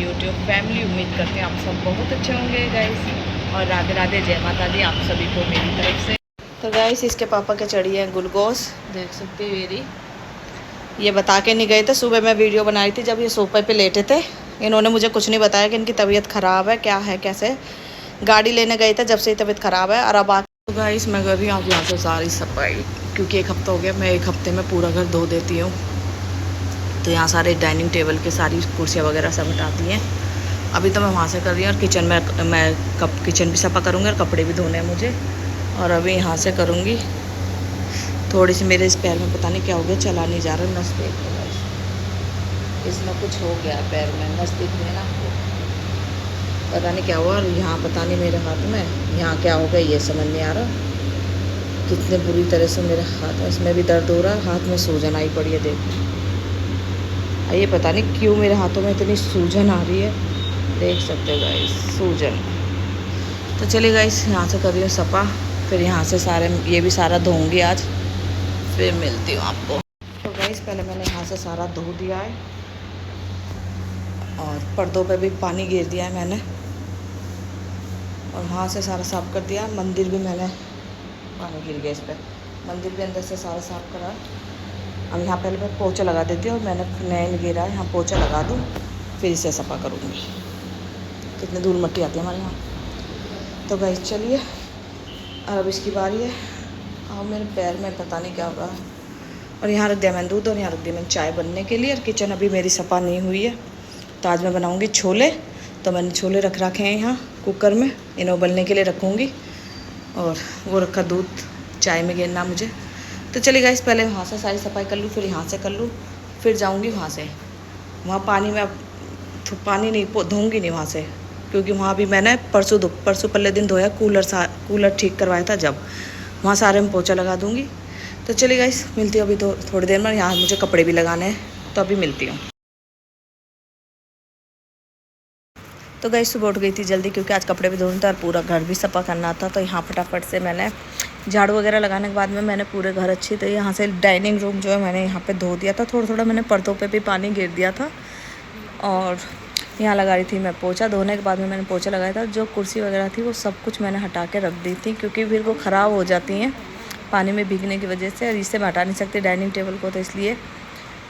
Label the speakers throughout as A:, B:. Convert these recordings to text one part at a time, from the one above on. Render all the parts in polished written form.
A: YouTube family. उम्मीद करते हैं आप सब बहुत अच्छे होंगे गाइस, और राधे राधे, जय माता दी आप सभी को मेरी तरफ से। तो गाइस इसके पापा के चढ़ी है ग्लूकोज, देख सकते हो मेरी। ये बता के नहीं गए थे, सुबह मैं वीडियो बनाई थी जब ये सोफे पे लेटे थे। इन्होंने मुझे कुछ नहीं बताया कि इनकी तबीयत ख़राब है, क्या है कैसे। गाड़ी लेने गए थे जब से ही तबीयत ख़राब है। और अब तो गाइस मैं कर रही हूँ आज यहाँ से सारी सफाई, क्योंकि एक हफ्ता हो गया, मैं एक हफ्ते में पूरा घर धो देती हूँ। तो यहाँ सारे डाइनिंग टेबल के सारी कुर्सियाँ वगैरह सब हटाती हैं। अभी तो मैं वहाँ से कर रही हूँ, और किचन में मैं किचन भी सफ़ा करूँगी और कपड़े भी धोने हैं मुझे। और अभी यहाँ से करूँगी। थोड़ी सी मेरे इस पैर में पता नहीं क्या हो गया, चला नहीं जा रहा। नस देख लो, इसमें कुछ हो गया पैर में, नस दिख रही है ना आपको, पता नहीं क्या हुआ। और यहाँ पता नहीं मेरे हाथ में यहाँ क्या हो गया, ये समझ नहीं आ रहा। कितने बुरी तरह से मेरे हाथ में, इसमें भी दर्द हो रहा है, हाथ में सूजन आई पड़ी है। देखो ये पता नहीं क्यों मेरे हाथों में इतनी सूजन आ रही है, देख सकते हो गाइस सूजन। तो चलिए गाइस यहाँ से कर रही हूँ सफ़ा, फिर यहाँ से सारे ये भी सारा धोऊंगी आज, फिर मिलती हूँ आपको। तो गाइस पहले मैंने यहाँ से सारा धो दिया है, और पर्दों पे भी पानी गिर दिया है मैंने, और वहाँ से सारा साफ़ कर दिया। मंदिर भी मैंने, पानी गिर गया इस पर, मंदिर भी अंदर से सारा साफ़ करा। अब यहाँ पहले मैं पोछा लगा देती हूँ, और मैंने नैन गिरा है, यहाँ पोछा लगा दूँ, फिर इसे सफ़ा करूँगी। कितनी धूल मट्टी आती है हमारे यहाँ। तो गाइस चलिए, और अब इसकी बारी है। और मेरे पैर में पता नहीं क्या होगा। और यहाँ रख दिया मैंने दूध, और यहाँ रख दिया मैंने चाय बनने के लिए। और किचन अभी मेरी सफ़ा नहीं हुई है। तो आज मैं बनाऊँगी छोले। तो मैंने छोले रख रखे हैं यहाँ कुकर में, इन्हें उबलने के लिए रखूँगी। और वो रखा दूध चाय में गिरना मुझे। तो चलिए गाइस पहले वहाँ से सारी सफाई कर लूँ, फिर यहाँ से कर लूँ, फिर जाऊँगी वहाँ से। वहाँ पानी में अब पानी नहीं धोऊँगी नहीं वहाँ से, क्योंकि वहाँ भी मैंने परसों पल्ले दिन धोया, कूलर ठीक करवाया था जब। वहाँ सारे में पोछा लगा दूँगी। तो चलिए गाइस मिलती हूँ अभी तो थोड़ी देर में। यहाँ मुझे कपड़े भी लगाने हैं, तो अभी मिलती हूँ। तो गाइस सुबह उठ गई थी जल्दी, क्योंकि आज कपड़े भी धोने थे और पूरा घर भी सफ़ा करना था। तो यहाँ फटाफट से मैंने झाड़ू वगैरह लगाने के बाद में मैंने पूरे घर अच्छी तो यहाँ से डाइनिंग रूम जो है मैंने यहाँ पे धो दिया था। थोड़ा थोड़ा मैंने पर्दों पे भी पानी गिर दिया था। और यहाँ लगा रही थी मैं पोछा। धोने के बाद में मैंने पोछा लगाया था। जो कुर्सी वगैरह थी वो सब कुछ मैंने हटा के रख दी थी, क्योंकि फिर वो ख़राब हो जाती हैं पानी में भीगने की वजह से, और इससे मैं हटा नहीं सकती डाइनिंग टेबल को, तो इसलिए।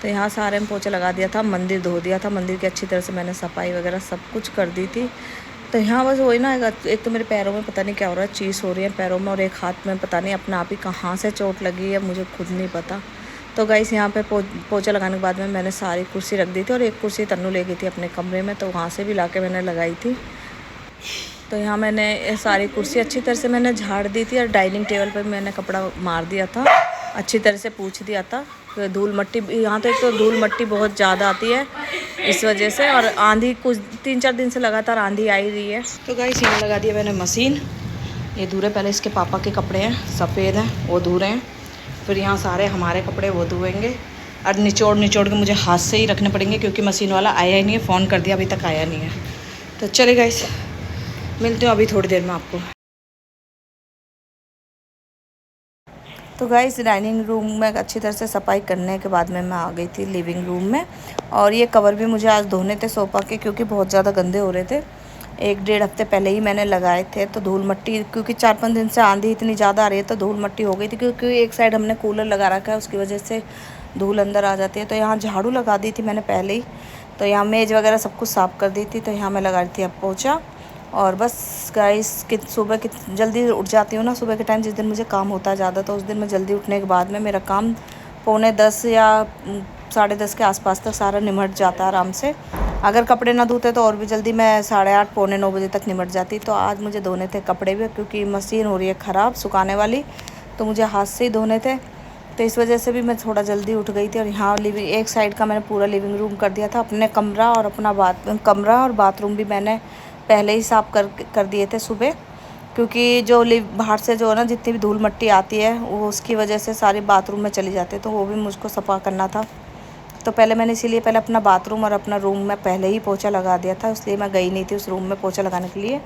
A: तो यहाँ सारे में पोछा लगा दिया था, मंदिर धो दिया था। मंदिर की अच्छी तरह से मैंने सफाई वगैरह सब कुछ कर दी थी। तो यहाँ बस वही ना, एक तो मेरे पैरों में पता नहीं क्या हो रहा है, चीज़ हो रही है पैरों में, और एक हाथ में पता नहीं अपने आप ही कहाँ से चोट लगी है, मुझे खुद नहीं पता। तो गाइस यहाँ पे पोछा लगाने के बाद में मैंने सारी कुर्सी रख दी थी, और एक कुर्सी तन्नू ले गई थी अपने कमरे में, तो वहाँ से भी ला के मैंने लगाई थी। तो यहाँ मैंने सारी कुर्सी अच्छी तरह से मैंने झाड़ दी थी, और डाइनिंग टेबल पर मैंने कपड़ा मार दिया था, अच्छी तरह से पूछ दिया था। तो धूल मट्टी यहाँ तो एक तो धूल मट्टी बहुत ज़्यादा आती है इस वजह से, और आंधी कुछ 3-4 दिन से लगातार आंधी आई रही है। तो गाइस यहाँ लगा दिया मैंने मशीन, ये धुले। पहले इसके पापा के कपड़े हैं सफ़ेद हैं, वो धुले हैं। फिर यहाँ सारे हमारे कपड़े वो धुएंगे, और निचोड़ के मुझे हाथ से ही रखने पड़ेंगे, क्योंकि मशीन वाला आया ही नहीं है। फ़ोन कर दिया, अभी तक आया नहीं है। तो चले गाइस मिलते हो अभी थोड़ी देर में आपको। तो गाइस डाइनिंग रूम में अच्छी तरह से सफाई करने के बाद में मैं आ गई थी लिविंग रूम में। और ये कवर भी मुझे आज धोने थे सोफ़ा के, क्योंकि बहुत ज़्यादा गंदे हो रहे थे। 1-1.5 हफ्ते पहले ही मैंने लगाए थे। तो धूल मट्टी, क्योंकि 4-5 दिन से आंधी इतनी ज़्यादा आ रही है, तो धूल मट्टी हो गई थी, क्योंकि एक साइड हमने कूलर लगा रखा है, उसकी वजह से धूल अंदर आ जाती है। तो यहाँ झाड़ू लगा दी थी मैंने पहले ही। तो यहाँ मेज़ वगैरह सब कुछ साफ़ कर दी थी। तो यहाँ मैं लगा रही थी अब पोछा। और बस गाइस सुबह जल्दी उठ जाती हूँ ना सुबह के टाइम, जिस दिन मुझे काम होता है ज़्यादा, तो उस दिन मैं जल्दी उठने के बाद में मेरा काम 9:45 या 10:30 के आसपास तक सारा निमट जाता है आराम से। अगर कपड़े ना धोते तो और भी जल्दी मैं 8:30 पौने 9 बजे तक निमट जाती। तो आज मुझे धोने थे कपड़े भी, क्योंकि मशीन हो रही है ख़राब सुखाने वाली, तो मुझे हाथ से ही धोने थे। तो इस वजह से भी मैं थोड़ा जल्दी उठ गई थी। और यहाँ एक साइड का मैंने पूरा लिविंग रूम कर दिया था, अपने कमरा और अपना कमरा और बाथरूम भी मैंने पहले ही साफ़ कर दिए थे सुबह, क्योंकि जो बाहर से जो है ना जितनी भी धूल मट्टी आती है वो उसकी वजह से सारे बाथरूम में चली जाती है, तो वो भी मुझको सफ़ा करना था। तो पहले मैंने इसीलिए पहले अपना बाथरूम और अपना रूम में पहले ही पोछा लगा दिया था, इसलिए मैं गई नहीं थी उस रूम में पोछा लगाने के लिए।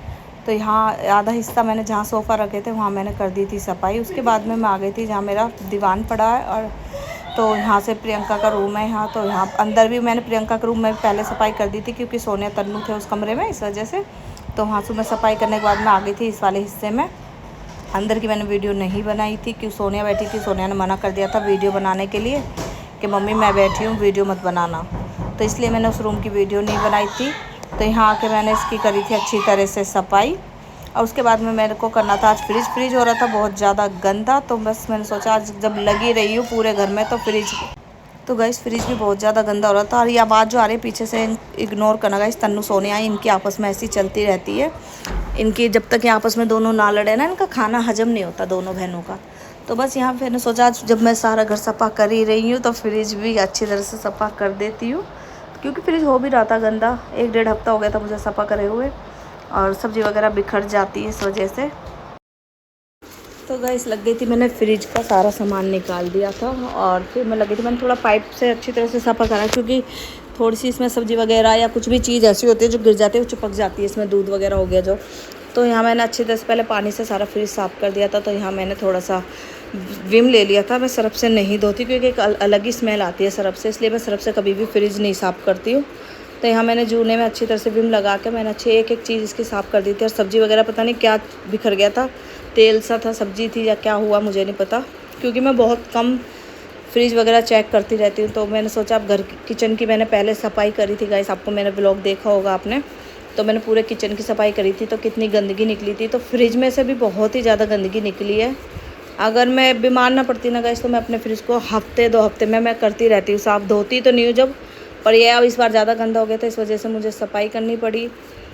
A: तो यहाँ आधा हिस्सा मैंने जहाँ सोफ़ा रखे थे वहाँ मैंने कर दी थी सफाई। उसके बाद में मैं आ गई थी जहाँ मेरा दीवान पड़ा है, और तो यहाँ से प्रियंका का रूम है यहाँ, तो यहाँ अंदर भी मैंने प्रियंका के रूम में पहले सफाई कर दी थी क्योंकि सोनिया तन्नू थे उस कमरे में, इस वजह से। तो वहाँ से मैं सफाई करने के बाद मैं आ गई थी इस वाले हिस्से में। अंदर की मैंने वीडियो नहीं बनाई थी क्योंकि सोनिया बैठी थी, सोनिया ने मना कर दिया था वीडियो बनाने के लिए कि मम्मी मैं बैठी हूँ वीडियो मत बनाना, तो इसलिए मैंने उस रूम की वीडियो नहीं बनाई थी। तो यहाँ आके मैंने इसकी करी थी अच्छी तरह से सफाई, और उसके बाद में मेरे को करना था आज फ्रिज हो रहा था बहुत ज़्यादा गंदा। तो बस मैंने सोचा आज जब लगी रही हूँ पूरे घर में तो गाइस फ्रिज भी बहुत ज़्यादा गंदा हो रहा था। और ये आवाज़ जो आ रही है पीछे से इग्नोर करना गाइस, तन्नू सोनिया इनकी आपस में ऐसी चलती रहती है। इनकी जब तक ये आपस में दोनों ना लड़े ना, इनका खाना हजम नहीं होता दोनों बहनों का। तो बस यहाँ पे मैंने सोचा आज जब मैं सारा घर सफ़ा कर ही रही हूँ तो फ्रिज भी अच्छी तरह से सफ़ा कर देती हूँ, क्योंकि फ्रिज हो भी रहा था गंदा, 1-1.5 हफ्ता हो गया था मुझे सफ़ा करे हुए, और सब्ज़ी वगैरह बिखर जाती है इस वजह से। तो गाइस लग गई थी, मैंने फ्रिज का सारा सामान निकाल दिया था और फिर मैं लगी थी, मैंने थोड़ा पाइप से अच्छी तरह से सफ़ा करा क्योंकि थोड़ी सी इसमें सब्ज़ी वगैरह या कुछ भी चीज़ ऐसी होती है जो गिर जाती है, वो चिपक जाती है, इसमें दूध वगैरह हो गया जो। तो यहाँ मैंने अच्छी तरह से पहले पानी से सारा फ्रिज साफ़ कर दिया था। तो यहाँ मैंने थोड़ा सा विम ले लिया था, मैं सरफ से नहीं धोती क्योंकि एक अलग ही स्मेल आती है सरफ से, इसलिए मैं सरफ से कभी भी फ्रिज नहीं साफ़ करती हूँ। तो यहाँ मैंने जूने में अच्छी तरह से विम लगा के मैंने अच्छी एक चीज़ इसकी साफ़ कर दी थी। और सब्ज़ी वगैरह पता नहीं क्या बिखर गया था, तेल सा था, सब्ज़ी थी या क्या हुआ मुझे नहीं पता, क्योंकि मैं बहुत कम फ्रिज वगैरह चेक करती रहती हूँ। तो मैंने सोचा अब घर किचन की मैंने पहले सफाई करी थी गाइस, आपको मैंने ब्लॉग देखा होगा आपने, तो मैंने पूरे किचन की सफाई करी थी तो कितनी गंदगी निकली थी। तो फ्रिज में से भी बहुत ही ज़्यादा गंदगी निकली है। अगर मैं बीमार ना पड़ती ना गाइस तो मैं अपने फ्रिज को हफ्ते 2 हफ्ते में मैं करती रहती हूँ साफ़, धोती तो नहीं हूँ जब, पर यह अब इस बार ज़्यादा गंदा हो गया था, इस वजह से मुझे सफाई करनी पड़ी।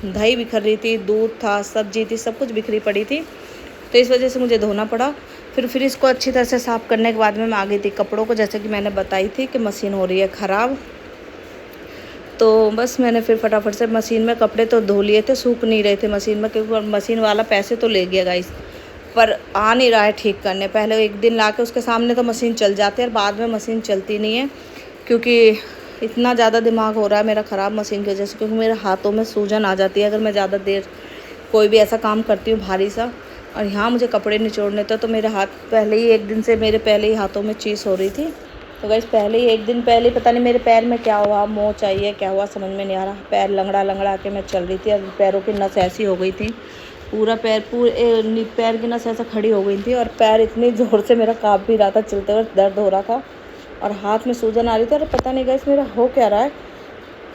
A: दही बिखर रही थी, दूध था, सब्जी थी, सब कुछ बिखरी पड़ी थी, तो इस वजह से मुझे धोना पड़ा। फिर फ्रिज को अच्छी तरह से साफ़ करने के बाद में मैं आ गई थी कपड़ों को, जैसे कि मैंने बताई थी कि मशीन हो रही है ख़राब। तो बस मैंने फिर फटाफट से मशीन में कपड़े तो धो लिए थे, सूख नहीं रहे थे मशीन में, क्योंकि मशीन वाला पैसे तो ले गया गाइस, पर आ नहीं रहा है ठीक करने। पहले एक दिन ला के उसके सामने तो मशीन चल जाती है और बाद में मशीन चलती नहीं है, क्योंकि इतना ज़्यादा दिमाग हो रहा है मेरा ख़राब मशीन की वजह से, क्योंकि मेरे हाथों में सूजन आ जाती है अगर मैं ज़्यादा देर कोई भी ऐसा काम करती हूँ भारी सा। और यहाँ मुझे कपड़े निचोड़ने थे तो मेरे हाथ पहले ही एक दिन से मेरे पहले ही हाथों में चीज़ हो रही थी। तो गाइस पहले ही एक दिन पहले पता नहीं मेरे पैर में क्या हुआ, मोच आई है क्या हुआ समझ में नहीं आ रहा, पैर लंगड़ा के मैं चल रही थी और पैरों की नस ऐसी हो गई थी, पूरा पैर की नस ऐसा खड़ी हो गई थी, और पैर इतनी ज़ोर से मेरा काँप भी रहा था, चलते वक्त दर्द हो रहा था और हाथ में सूजन आ रही थी। और पता नहीं गाइस मेरा हो क्या रहा है,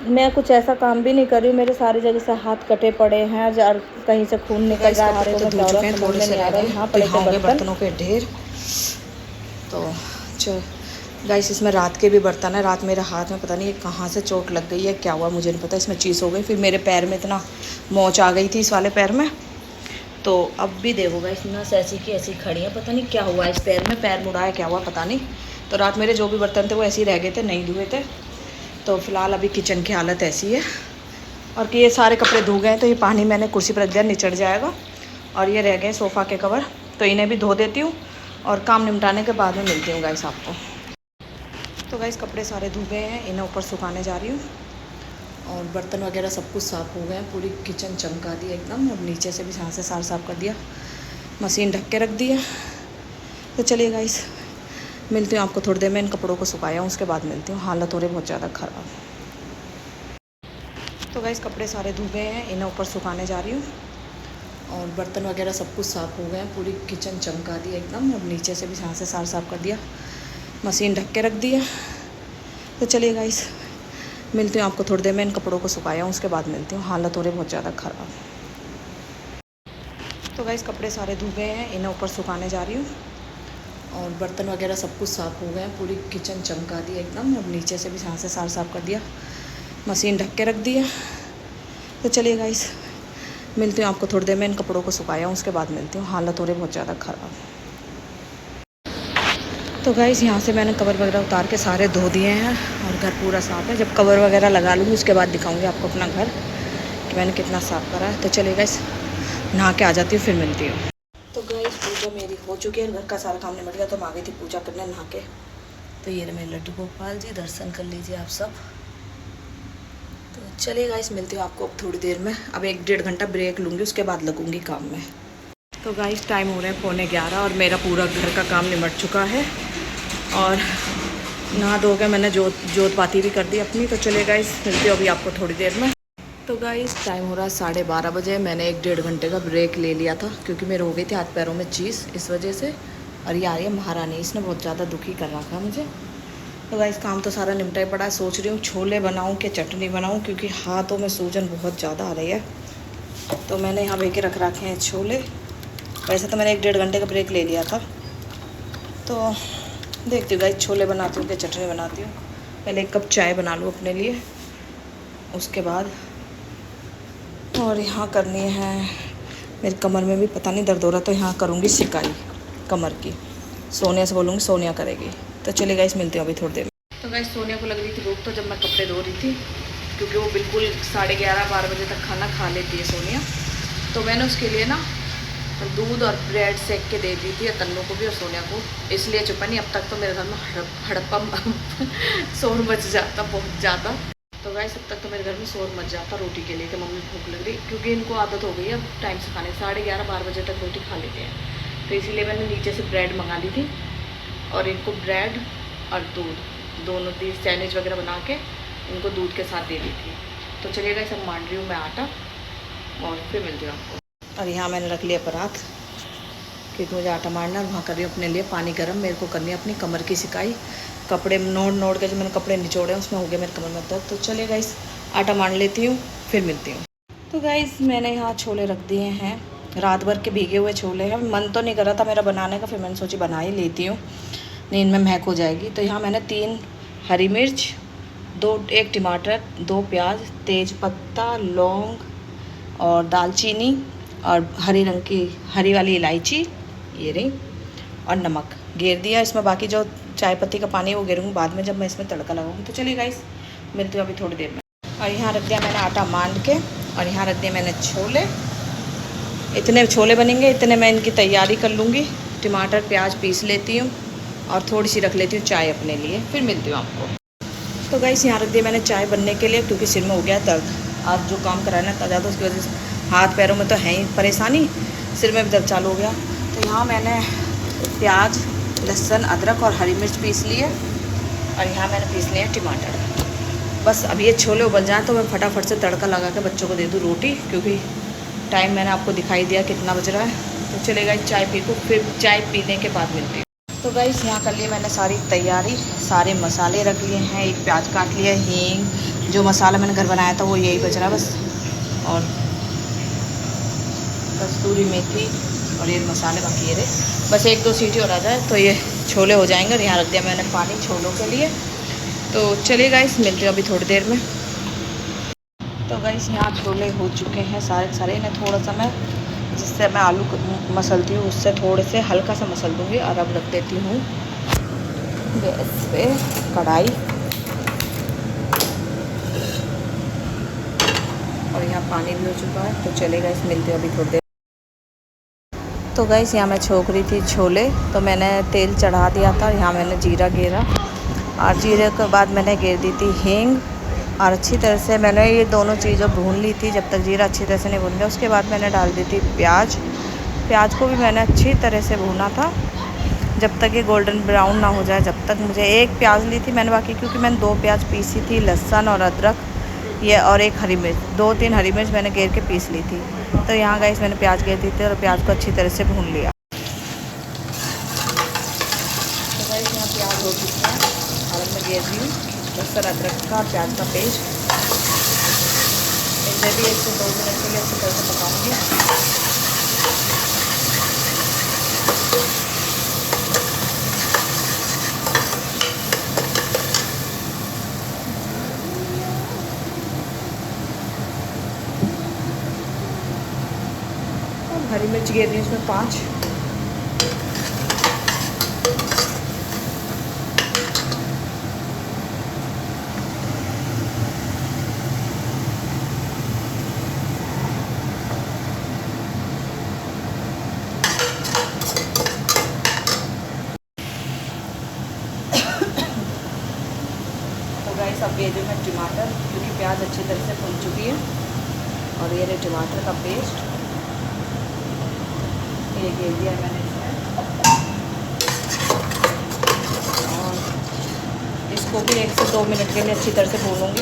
A: मैं कुछ ऐसा काम भी नहीं कर रही हूँ, मेरे सारी जगह से हाथ कटे पड़े हैं और कहीं से खून निकल रहा है, तो धो चुके हैं थोड़े से, यहाँ पड़े थे बर्तनों के ढेर। तो गाइस इसमें रात के भी बर्तन है, रात मेरे हाथ में पता नहीं कहाँ से चोट लग गई है, क्या हुआ मुझे नहीं पता, इसमें चीज़ हो गई, फिर मेरे पैर में इतना मोच आ गई थी इस वाले पैर में। तो अब भी देखो गाइस नस ऐसी की ऐसी खड़ी है, पता नहीं क्या हुआ इस पैर में, पैर मुड़ा है क्या हुआ पता नहीं। तो रात मेरे जो भी बर्तन थे वो ऐसे ही रह गए थे, नहीं धुए थे। तो फिलहाल अभी किचन की हालत ऐसी है, और कि ये सारे कपड़े धो गए तो ये पानी मैंने कुर्सी पर रख दिया, निचड़ जाएगा। और ये रह गए सोफ़ा के कवर, तो इन्हें भी धो देती हूँ और काम निपटाने के बाद में मिलती हूँ गाइस आपको। तो गाइस कपड़े सारे धो गए हैं, इन्हें ऊपर सुखाने जा रही हूँ, और बर्तन वगैरह सब कुछ साफ़ हो गए हैं, पूरी किचन चमका दी एकदम, और नीचे से भी यहाँ से सारा साफ़ कर दिया, मशीन ढक के रख दी है। तो चलिए गाइस मिलती हूँ आपको थोड़ी देर में, इन कपड़ों को सुखाया हूँ उसके बाद मिलती हूँ, हालत हो रही बहुत ज़्यादा ख़राब। तो गाइस कपड़े सारे धो गए हैं, इन्हें ऊपर सुखाने जा रही हूँ, और बर्तन वगैरह सब कुछ साफ़ हो गए हैं, पूरी किचन चमका दी एकदम, और नीचे से भी यहाँ से सारा साफ़ कर दिया, मशीन ढक के रख दी है। तो चलिए गाइस मिलती हूँ आपको थोड़ी देर में, इन कपड़ों को सुखाया हूँ उसके बाद मिलती हूँ, हालत हो रही बहुत ज़्यादा ख़राब। तो गाइस कपड़े सारे धो गए हैं, इन्हें ऊपर सुखाने जा रही हूँ, और बर्तन वगैरह सब कुछ साफ़ हो गए हैं, पूरी किचन चमका दी एकदम, और नीचे से भी यहाँ से सारा साफ़ कर दिया, मशीन ढक के रख दी है। तो चलिए गाइस मिलती हूँ आपको थोड़ी देर में, इन कपड़ों को सुखाया हूँ उसके बाद मिलती हूँ, हालत हो रही बहुत ज़्यादा ख़राब। तो गाइस यहाँ से मैंने कवर वगैरह उतार के सारे धो दिए हैं, और घर पूरा साफ़ है। जब कवर वगैरह लगा लूँगी उसके बाद दिखाऊँगी आपको अपना घर कि मैंने कितना साफ़ करा है। तो चलिए गाइस नहा के आ जाती हूँ, फिर मिलती हूँ। तो गाइस पूजा मेरी हो चुकी है, घर का सारा काम निपट गया, तो मैं आ गई थी पूजा करने नहा के। तो ये मेरे लड्डू गोपाल जी, दर्शन कर लीजिए आप सब। तो चलिए गाइस मिलती हूँ आपको अब थोड़ी देर में, अब 1-1.5 घंटा ब्रेक लूँगी, उसके बाद लगूँगी काम में। तो गाइस टाइम हो रहे हैं 11:15 और मेरा पूरा घर का काम निपट चुका है, और नहा धो के मैंने जोत बाती भी कर दी अपनी। तो चलिए गाइस, मिलती हूँ अभी आपको थोड़ी देर में। तो गाइस टाइम हो रहा है 12:30 बजे। मैंने 1-1.5 घंटे का ब्रेक ले लिया था क्योंकि मेरे हो गई थी हाथ पैरों में चीज़, इस वजह से। और ये आ रही है महारानी, इसने बहुत ज़्यादा दुखी कर रखा है मुझे। तो गाइस काम तो सारा निपटा ही पड़ा है। सोच रही हूँ छोले बनाऊँ कि चटनी बनाऊँ, क्योंकि हाथों में सूजन बहुत ज़्यादा आ रही है। तो मैंने यहाँ भेके रख रखे हैं छोले। वैसे तो मैंने 1-1.5 घंटे का ब्रेक ले लिया था। तो देखती हूँ गाइस, छोले बनाती हूँ कि चटनी बनाती हूँ। पहले 1 कप चाय बना लूँ अपने लिए, उसके बाद। और यहाँ करनी है, मेरी कमर में भी पता नहीं दर्द हो रहा, तो यहाँ करूँगी सिकाई कमर की। सोनिया से बोलूँगी, सोनिया करेगी। तो चलिए गाइस, मिलते हैं अभी थोड़ी देर में। तो गाइस सोनिया को लग रही थी भूख, तो जब मैं कपड़े धो रही थी, क्योंकि वो बिल्कुल 11:30-12 बजे तक खाना खा लेती है सोनिया, तो मैंने उसके लिए ना दूध और ब्रेड सेक के दे दी थी तन्नू को भी और सोनिया को। इसलिए चुपा नहीं, अब तक तो मेरे घर में हड़प्पा शोर मच जाता बहुत ज़्यादा। तो गाइस अब तक तो मेरे घर में शोर मच जाता रोटी के लिए कि मम्मी भूख लग रही, क्योंकि इनको आदत हो गई है अब टाइम से खाने। 11:30-12 बजे तक रोटी खा लेते हैं। तो इसीलिए मैंने नीचे से ब्रेड मंगा ली थी और इनको ब्रेड और दूध दोनों दी सैंडविच वगैरह बना के इनको दूध के साथ दे दी थी। तो चलिए गाइस, अब मान रही हूँ मैं आटा और फिर मिलती हूँ आपको। और यहाँ मैंने रख लिया परात, क्योंकि मुझे आटा मारना है। वहाँ कर रही हूँ अपने लिए पानी गर्म। मेरे को करनी है अपनी कमर की सिकाई। कपड़े नोड़ के जो मैंने कपड़े निचोड़े हैं उसमें हो गया मेरे कमर में दर्द। तो चलिए गाइस, आटा मान लेती हूँ, फिर मिलती हूँ। तो गाइस मैंने यहाँ छोले रख दिए हैं, रात भर के भीगे हुए छोले हैं। मन तो नहीं कर रहा था मेरा बनाने का, फिर मैंने सोची बना ही लेती हूँ, नींद में महक हो जाएगी। तो यहाँ मैंने 3 हरी मिर्च, 1 टमाटर, 2 प्याज, तेज पत्ता, लौंग और दालचीनी और हरी रंग की हरी वाली इलायची, ये रही, और नमक घेर दिया इसमें। बाकी जो चाय पत्ती का पानी है वो घेरूँगी बाद में जब मैं इसमें तड़का लगाऊंगी। तो चलिए गाइस, मिलती हूँ अभी थोड़ी देर में। और यहाँ रख दिया मैंने आटा मान के, और यहाँ रख दिया मैंने छोले। इतने छोले बनेंगे, इतने मैं इनकी तैयारी कर लूँगी। टमाटर प्याज पीस लेती हूँ और थोड़ी सी रख लेती हूँ चाय अपने लिए, फिर मिलती हूँ आपको। तो गाइस यहाँ रख दिया मैंने चाय बनने के लिए, क्योंकि सिर में हो गया दर्द। आज जो काम कराना था ज़्यादा, उसकी वजह से हाथ पैरों में तो है ही परेशानी, सिर में भी दर्द चालू हो गया। तो यहाँ मैंने प्याज, लहसुन, अदरक और हरी मिर्च पीस लिए, और यहाँ मैंने पीस लिया टमाटर। बस अब ये छोले उबल जाएँ तो मैं फटाफट से तड़का लगा के बच्चों को दे दूँ रोटी, क्योंकि टाइम मैंने आपको दिखाई दिया कितना बज रहा है। तो चले गाइस, चाय पी को फिर चाय पीने के बाद मिलती हूँ। तो गाइस यहाँ कर लिए मैंने सारी तैयारी, सारे मसाले रख लिए हैं। 1 प्याज काट लिया, हींग, जो मसाला मैंने घर बनाया था वो यही बच रहा बस, और कस्तूरी मेथी और ये मसाले बाकी ये रहे। बस 1-2 सीटी और आ जाए तो ये छोले हो जाएंगे। और यहाँ रख दिया मैंने पानी छोलों के लिए। तो चलिए गाइस, मिलते हैं अभी थोड़ी देर में। तो गाइस यहाँ छोले हो चुके हैं सारे। इन्हें थोड़ा सा मैं, जिससे मैं आलू मसलती हूँ उससे थोड़े से हल्का सा मसल दूँगी। और अब रख देती हूँ गैस पे कढ़ाई, और यहाँ पानी भी हो चुका है। तो चलिए गाइस, मिलते हैं अभी थोड़ी देर। तो गाइस यहाँ मैं छोक रही थी छोले, तो मैंने तेल चढ़ा दिया था। यहाँ मैंने जीरा घेरा, और जीरे के बाद मैंने घेर दी थी हींग, और अच्छी तरह से मैंने ये दोनों चीज़ें भून ली थी जब तक जीरा अच्छी तरह से नहीं भून गया। उसके बाद मैंने डाल दी थी प्याज को भी मैंने अच्छी तरह से भूना था जब तक ये गोल्डन ब्राउन ना हो जाए। जब तक मुझे 1 प्याज ली थी मैंने, बाकी क्योंकि मैंने 2 प्याज पीसी थी, लहसुन और अदरक ये, और 1 हरी मिर्च, 2-3 हरी मिर्च मैंने घेर के पीस ली थी। तो यहाँ गाइस मैंने प्याज घेर दी थी और प्याज को अच्छी तरह से भून लिया। तो गाइस यहाँ प्याज हो चुका है, और मैं घेर दी हूँ लहसुन अदरक का प्याज का पेस्ट। इसे भी 1 से 2 मिनट के लिए अच्छी तरह से पकाऊंगी। हरी मिर्च घेर दी उसमें 5। तो गाइस अब ये जो मैं टमाटर, क्योंकि प्याज अच्छी तरह से भून चुकी है, और ये रहे टमाटर का पेस्ट, ये घेर दिया मैंने इसमें। और इसको भी 1 से 2 मिनट के लिए अच्छी तरह से भूनूंगी।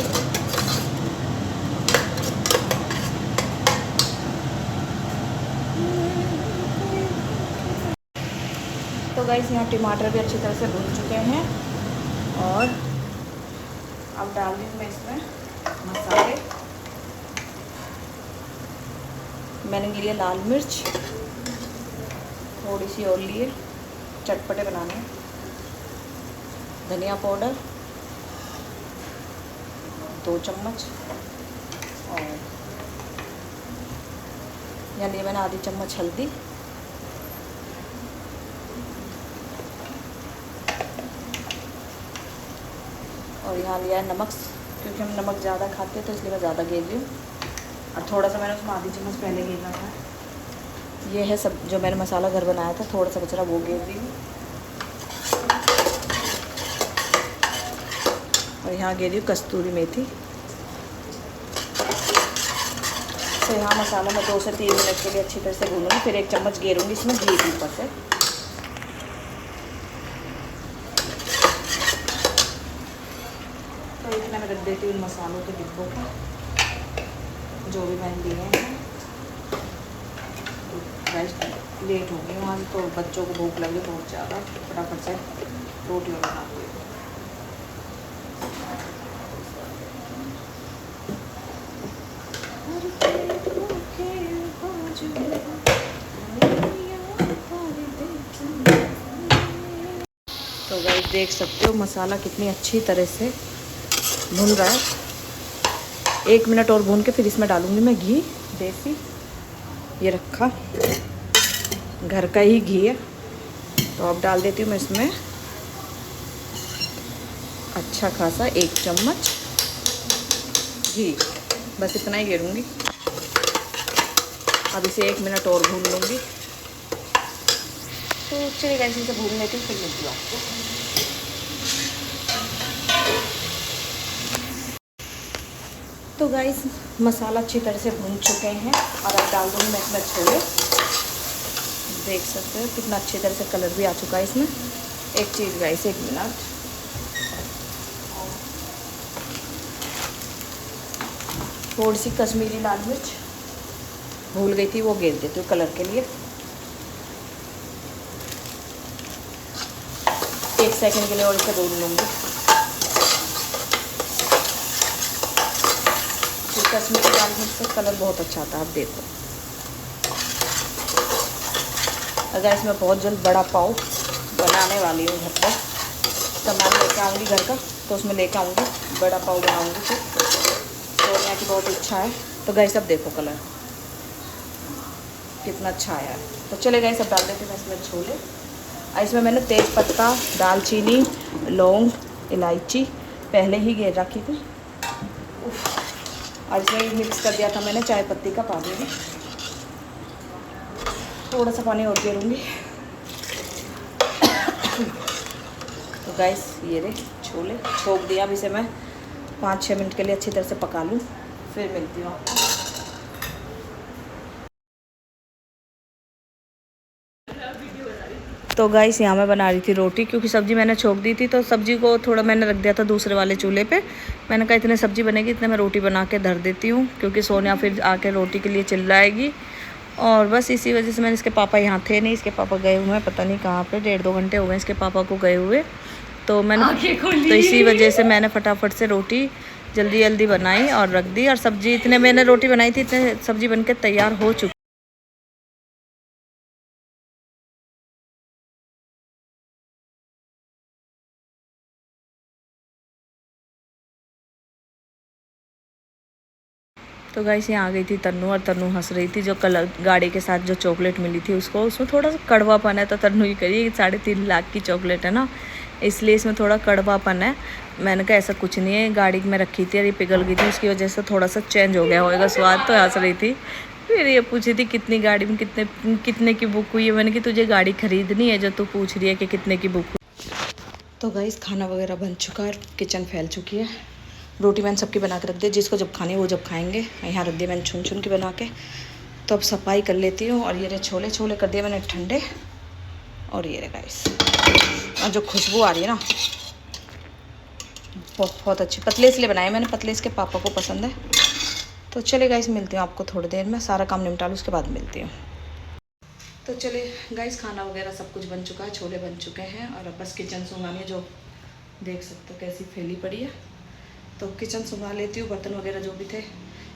A: तो गाइस यहाँ टमाटर भी अच्छी तरह से भून चुके हैं और अब डाल दूँगी मैं इसमें मसाले। मैंने लिए लाल मिर्च थोड़ी सी और लिए चटपटे बनाने, धनिया पाउडर 2 चम्मच और यहाँ लिए मैंने आधी चम्मच हल्दी, और यहाँ लिया है नमक, क्योंकि हम नमक ज़्यादा खाते हैं तो इसलिए मैं ज़्यादा घेर रही हूँ। और थोड़ा सा मैंने उसमें आधी चम्मच पहले घेरना था। ये है सब जो मैंने मसाला घर बनाया था, थोड़ा सा बचा वो घेर रही हूँ। और यहाँ घेर रही हूँ कस्तूरी मेथी। तो यहाँ मसाला मैं 2 से 3 मिनट के लिए अच्छी तरह से भूनूंगी, फिर 1 चम्मच घेरूँगी इसमें घी के ऊपर से। तो इतना मैं रख देती हूँ मसालों के डिब्बों को जो भी मैंने लिए हैं। राइस लेट हो गई वहाँ से, तो बच्चों को भूख लगी बहुत ज़्यादा, फटाफट से रोटी बना दी। तो गाइस देख सकते हो मसाला कितनी अच्छी तरह से भून रहा है। 1 मिनट और भून के फिर इसमें डालूंगी मैं घी देसी, ये रखा घर का ही घी है। तो अब डाल देती हूँ मैं इसमें अच्छा खासा 1 चम्मच घी, बस इतना ही घेरूँगी। अब इसे 1 मिनट और भून लूँगी। तो चलिए गाइस इसे भून लेती हूँ, फिर मिलती हूँ आपको। तो गाइस मसाला अच्छी तरह से भून चुके हैं और अब डाल दूँगी मैं इसमें छोले। देख सकते हो कितना अच्छी तरह से कलर भी आ चुका है इसमें। एक चीज़ गाइस, 1 मिनट, थोड़ी सी कश्मीरी लाल मिर्च भूल गई थी, वो घेर देती हूँ कलर के लिए। 1 सेकंड के लिए और इसे भून लूँगी। कश्मीरी लाल मिर्च से कलर बहुत अच्छा आता है, आप देखो। अगर इसमें बहुत जल्द बड़ा पाव बनाने वाली हूँ घर पर, सामान लेके आऊँगी घर का, तो उसमें लेके आऊँगी बड़ा पाव बनाऊँगी। फिर सोनिया की बहुत इच्छा है। तो गाइस सब देखो कलर कितना अच्छा आया है। तो चले गाइस सब डाल देते हैं इसमें छोले। और इसमें मैंने तेज पत्ता, दालचीनी, लौंग, इलायची पहले ही घेर रखी थी और इसमें मिक्स कर दिया था मैंने चाय पत्ती का पानी भी। थोड़ा सा पानी और घेरूँगी। तो गाइस ये रहे छोले, छोक दिया। अब इसे मैं 5-6 मिनट के लिए अच्छी तरह से पका लूँ, फिर मिलती हूँ आपको। तो गाइस यहाँ मैं बना रही थी रोटी, क्योंकि सब्ज़ी मैंने छोक दी थी, तो सब्ज़ी को थोड़ा मैंने रख दिया था दूसरे वाले चूल्हे पे। मैंने कहा इतने सब्ज़ी बनेगी, इतने मैं रोटी बना के धर देती हूँ, क्योंकि सोनिया फिर आके रोटी के लिए चिल्लाएगी। और बस इसी वजह से मैंने, इसके पापा यहाँ थे नहीं, इसके पापा गए हुए हैं पता नहीं कहाँ पे, 1.5-2 घंटे हो गए इसके पापा को गए हुए। तो मैंने तो इसी वजह से मैंने फटाफट से रोटी जल्दी जल्दी बनाई और रख दी। और सब्ज़ी इतने मैंने रोटी बनाई थी, इतने सब्ज़ी बन के तैयार हो चुकी। तो गाइस यहाँ आ गई थी तन्नू, और तन्नू हंस रही थी। जो कल गाड़ी के साथ जो चॉकलेट मिली थी उसको, उसमें थोड़ा सा कड़वापन है। तो तन्नू ही करिए 3.5 लाख की चॉकलेट है ना, इसलिए इसमें थोड़ा कड़वापन है। मैंने कहा ऐसा कुछ नहीं है, गाड़ी में रखी थी और ये पिघल गई थी, उसकी वजह से थोड़ा सा चेंज हो गया होगा स्वाद। तो हंस रही थी। फिर ये पूछी थी कितनी गाड़ी में कितने की बुक हुई है। मैंने कि तुझे गाड़ी खरीदनी है जो तू पूछ रही है कि कितने की बुक हुई। तो गाइस खाना वगैरह बन चुका है, किचन फैल चुकी है। रोटी मैंने सबकी बना के रख दी, जिसको जब खानी वो जब खाएंगे। यहाँ रख दिए मैंने छुन छुन के बना के। तो अब सफाई कर लेती हूँ। और ये रहे छोले, छोले कर दिए मैंने ठंडे। और ये रहे गाइस, और जो खुशबू आ रही है ना, बहुत अच्छी, पतले इसलिए बनाए मैंने, पतले इसके पापा को पसंद है। तो चलिए गाइस मिलती हूँ आपको थोड़ी देर में, सारा काम निपटा लूँ उसके बाद मिलती हूँ। तो चलिए गाइस खाना वगैरह सब कुछ बन चुका है, छोले बन चुके हैं और अब बस किचन सुंघानी है, जो देख सकते हो कैसी फैली पड़ी है। तो किचन सुंघा लेती हूँ, बर्तन वगैरह जो भी थे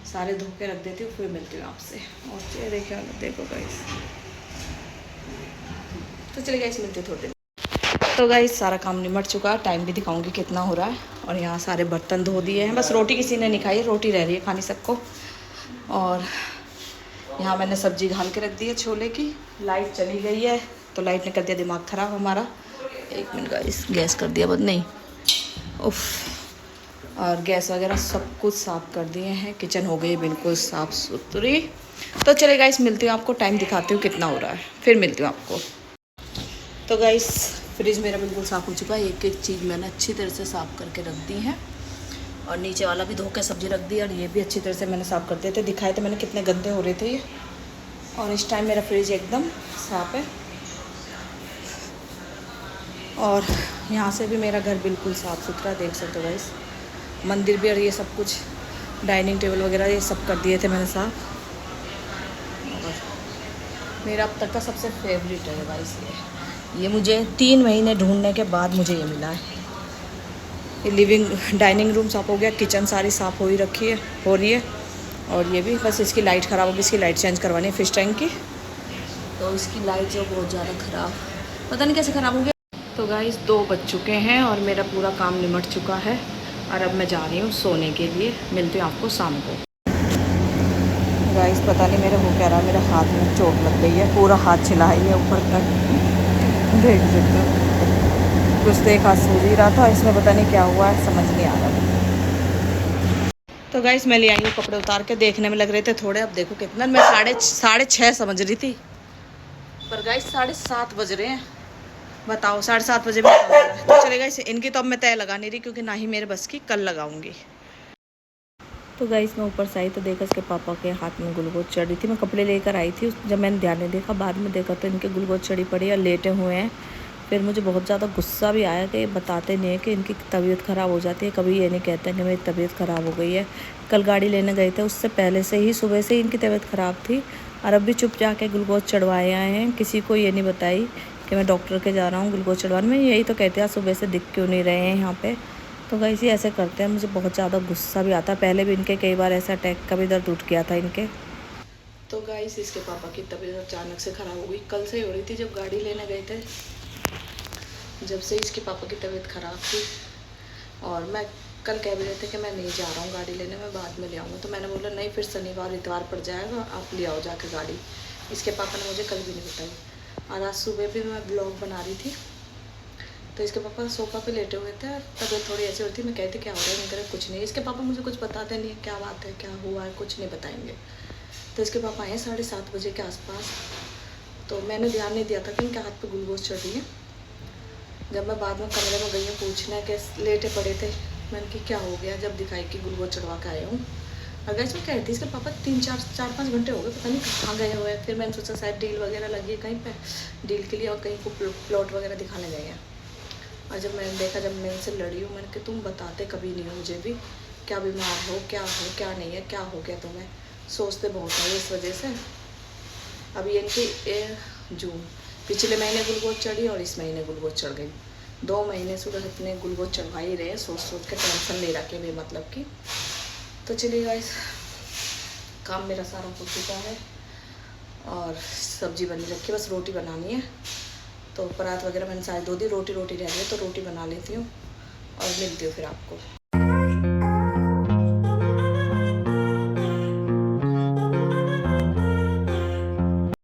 A: सारे धो के रख देती हूँ, फिर मिलती हूँ आपसे। और ये देखिए, देखो गाइस, तो चलिए गाइस मिलते थोड़ी देर। तो गाइस सारा काम निमट चुका है, टाइम भी दिखाऊंगी कितना हो रहा है। और यहाँ सारे बर्तन धो दिए हैं, बस रोटी किसी ने नहीं खाई, रोटी रह रही है खानी सबको। और यहाँ मैंने सब्जी घाल के रख दी है छोले की। लाइट चली गई है तो लाइट ने कर दिया दिमाग ख़राब हमारा। एक मिनट गाइस, गैस कर दिया बंद, नहीं उफ। और गैस वगैरह सब कुछ साफ़ कर दिए हैं, किचन हो गई बिल्कुल साफ़ सुथरी। तो चलिए गाइस मिलती हूँ आपको, टाइम दिखाती हूँ कितना हो रहा है, फिर मिलती हूँ आपको। तो गाइस फ्रिज मेरा बिल्कुल साफ़ हो चुका है, एक एक चीज़ मैंने अच्छी तरह से साफ़ करके रख दी है। और नीचे वाला भी धो के सब्जी रख दी, और ये भी अच्छी तरह से मैंने साफ़ कर दिए थे। दिखाए थे मैंने कितने गंदे हो रहे थे ये। और इस टाइम मेरा फ्रिज एकदम साफ़ है। और यहाँ से भी मेरा घर बिल्कुल साफ़ सुथरा देख सकते हो गाइस। मंदिर भी, और ये सब कुछ डाइनिंग टेबल वगैरह ये सब कर दिए थे मैंने साफ़। और मेरा अब तक का सबसे फेवरेट है गाइस ये मुझे 3 महीने ढूंढने के बाद मुझे ये मिला है। ये डाइनिंग रूम साफ़ हो गया, किचन सारी साफ़ हो रही है। और ये भी बस इसकी लाइट ख़राब होगी, इसकी लाइट चेंज करवानी है फिश टैंक की। तो इसकी लाइट जो बहुत ज़्यादा ख़राब, पता नहीं कैसे ख़राब हो गया। तो गाइस 2 बज चुके हैं और मेरा पूरा काम निमट चुका है। और अब मैं जा रही हूँ सोने के लिए, मिलती हूँ आपको शाम को। गाइस पता नहीं मेरा हो क्या रहा, मेरे हाथ में चोट लग गई है, पूरा हाथ छिला है ऊपर तक, देख सकते हो। कुछ देख हाथ सूझ ही रहा था, इसमें पता नहीं क्या हुआ है, समझ नहीं आ रहा। तो गाइस मैं ले आई हूँ कपड़े उतार के, देखने में लग रहे थे थोड़े, अब देखो कितना, मैं साढ़े 6 समझ रही थी, पर गाइस 7:30 बज रहे हैं। बताओ 7:30 बजे में काम हो रहा है। तो चले गाइस इनकी तो अब मैं तय लगा नहीं रही, क्योंकि ना ही मेरे बस की, कल लगाऊंगी। तो गाइस मैं ऊपर से आई तो देखा इसके पापा के हाथ में ग्लूकोज चढ़ी थी। मैं कपड़े लेकर आई थी, जब मैंने ध्यान नहीं देखा, बाद में देखा तो इनके ग्लूकोज चढ़ी पड़ी और लेटे हुए हैं। फिर मुझे बहुत ज़्यादा गुस्सा भी आया कि बताते नहीं है कि इनकी तबीयत ख़राब हो जाती है, कभी ये नहीं कहते हैं कि मेरी तबीयत ख़राब हो गई है। कल गाड़ी लेने गए थे, उससे पहले से ही सुबह से ही इनकी तबीयत ख़राब थी, और अब भी चुप जाके ग्लूकोज चढ़वाए आए हैं। किसी को ये नहीं बताई कि मैं डॉक्टर के जा रहा हूँ ग्लूकोज चढ़वाने में, यही तो कहते हैं सुबह से दिख क्यों नहीं रहे हैं यहाँ पे। तो गाइस ये ऐसे करते हैं, मुझे बहुत ज़्यादा गुस्सा भी आता है। पहले भी इनके कई बार ऐसा अटैक का भी दर्द उठ गया था इनके। तो गाइस इसके पापा की तबीयत अचानक से ख़राब हो गई, कल से ही हो रही थी जब गाड़ी लेने गए थे, जब से इसके पापा की तबीयत ख़राब थी। और मैं कल कह भी रहे थे कि मैं नहीं जा रहा हूँ गाड़ी लेने में, बाद में ले आऊँगा। तो मैंने बोला नहीं, फिर शनिवार इतवार पड़ जाएगा, आप ले आओ जाके गाड़ी। इसके पापा ने मुझे कल भी नहीं बताई। और आज सुबह भी मैं ब्लॉग बना रही थी तो इसके पापा सोफ़ा पे लेटे हुए थे, तबीयत थोड़ी ऐसी होती है। मैं कहती क्या हो रहा है, नहीं करे कुछ नहीं। इसके पापा मुझे कुछ बताते नहीं, क्या बात है, क्या हुआ है, कुछ नहीं बताएंगे। तो इसके पापा आए 7:30 बजे के आसपास, तो मैंने ध्यान नहीं दिया था कि इनके हाथ पे ग्लूकोज चढ़ रही है। जब मैं बाद में कमरे में गई हूँ पूछने के, लेटे पड़े थे, मैंने कि क्या हो गया, जब दिखाई कि ग्लूकोज चढ़वा के आया हूँ। अगर इसमें कह रही थी इसके पापा 3-4-5 घंटे हो गए, पता नहीं कहाँ गए हुए हैं। फिर मैंने सोचा शायद डील वगैरह लगी है कहीं पे, डील के लिए, और कहीं को प्लॉट वगैरह दिखाने गए हैं। और जब मैंने देखा, जब मैं इनसे लड़ी हूँ, मैंने कि तुम बताते कभी नहीं हो मुझे भी, क्या बीमार हो, क्या नहीं है, क्या हो गया तुम्हें। सोचते बहुत है इस वजह से। अभी इनकी जून पिछले महीने ग्लूकोज चढ़ी और इस महीने ग्लूकोज चढ़ गई। 2 महीने से बस इतने ग्लूकोज चढ़वा ही रहे, सोच के टेंशन ले रखे भी मतलब की। तो चलिए गाइस काम मेरा सारा हो चुका है और सब्जी बनी रखी है, बस रोटी बनानी है। तो परात वगैरह मैंने सारी धो दी, रोटी रह रही है तो रोटी बना लेती हूँ और मिलती हूँ फिर आपको।